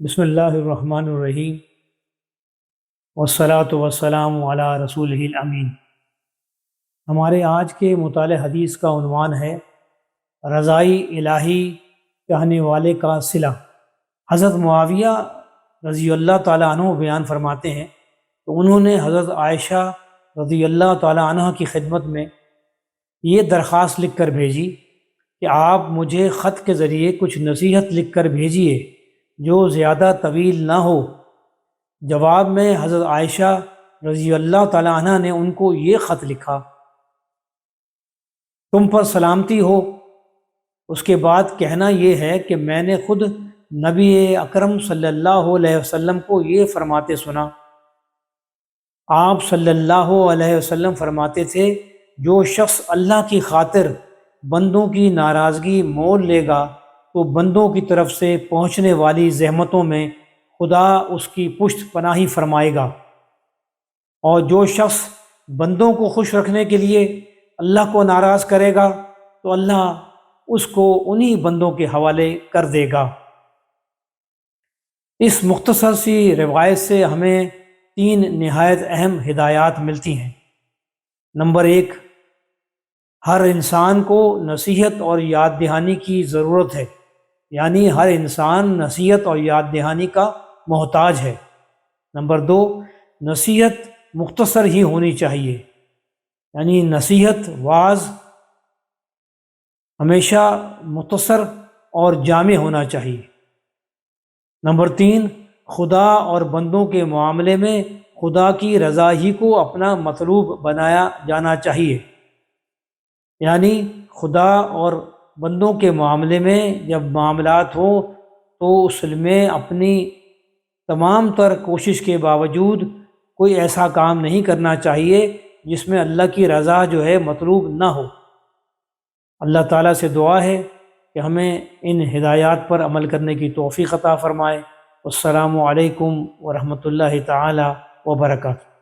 بسم اللہ الرحمن الرحیم والصلاة والسلام علی رسولہ الامین۔ ہمارے آج کے مطالعہ حدیث کا عنوان ہے رضائی الہی چاہنے والے کا صلہ۔ حضرت معاویہ رضی اللہ تعالیٰ عنہ بیان فرماتے ہیں تو انہوں نے حضرت عائشہ رضی اللہ تعالیٰ عنہ کی خدمت میں یہ درخواست لکھ کر بھیجی کہ آپ مجھے خط کے ذریعے کچھ نصیحت لکھ کر بھیجیے جو زیادہ طویل نہ ہو۔ جواب میں حضرت عائشہ رضی اللہ تعالیٰ عنہ نے ان کو یہ خط لکھا: تم پر سلامتی ہو۔ اس کے بعد کہنا یہ ہے کہ میں نے خود نبی اکرم صلی اللہ علیہ وسلم کو یہ فرماتے سنا۔ آپ صلی اللہ علیہ وسلم فرماتے تھے، جو شخص اللہ کی خاطر بندوں کی ناراضگی مول لے گا تو بندوں کی طرف سے پہنچنے والی زحمتوں میں خدا اس کی پشت پناہی فرمائے گا، اور جو شخص بندوں کو خوش رکھنے کے لیے اللہ کو ناراض کرے گا تو اللہ اس کو انہی بندوں کے حوالے کر دے گا۔ اس مختصر سی روایت سے ہمیں 3 نہایت اہم ہدایات ملتی ہیں۔ نمبر 1، ہر انسان کو نصیحت اور یاد دہانی کی ضرورت ہے، یعنی ہر انسان نصیحت اور یاد دہانی کا محتاج ہے۔ نمبر 2، نصیحت مختصر ہی ہونی چاہیے، یعنی نصیحت واعظ ہمیشہ مختصر اور جامع ہونا چاہیے۔ نمبر 3، خدا اور بندوں کے معاملے میں خدا کی رضا ہی کو اپنا مطلوب بنایا جانا چاہیے، یعنی خدا اور بندوں کے معاملے میں جب معاملات ہوں تو اس میں اپنی تمام تر کوشش کے باوجود کوئی ایسا کام نہیں کرنا چاہیے جس میں اللہ کی رضا جو ہے مطلوب نہ ہو۔ اللہ تعالیٰ سے دعا ہے کہ ہمیں ان ہدایات پر عمل کرنے کی توفیق عطا فرمائے۔ السلام علیکم ورحمۃ اللہ تعالیٰ وبرکاتہ۔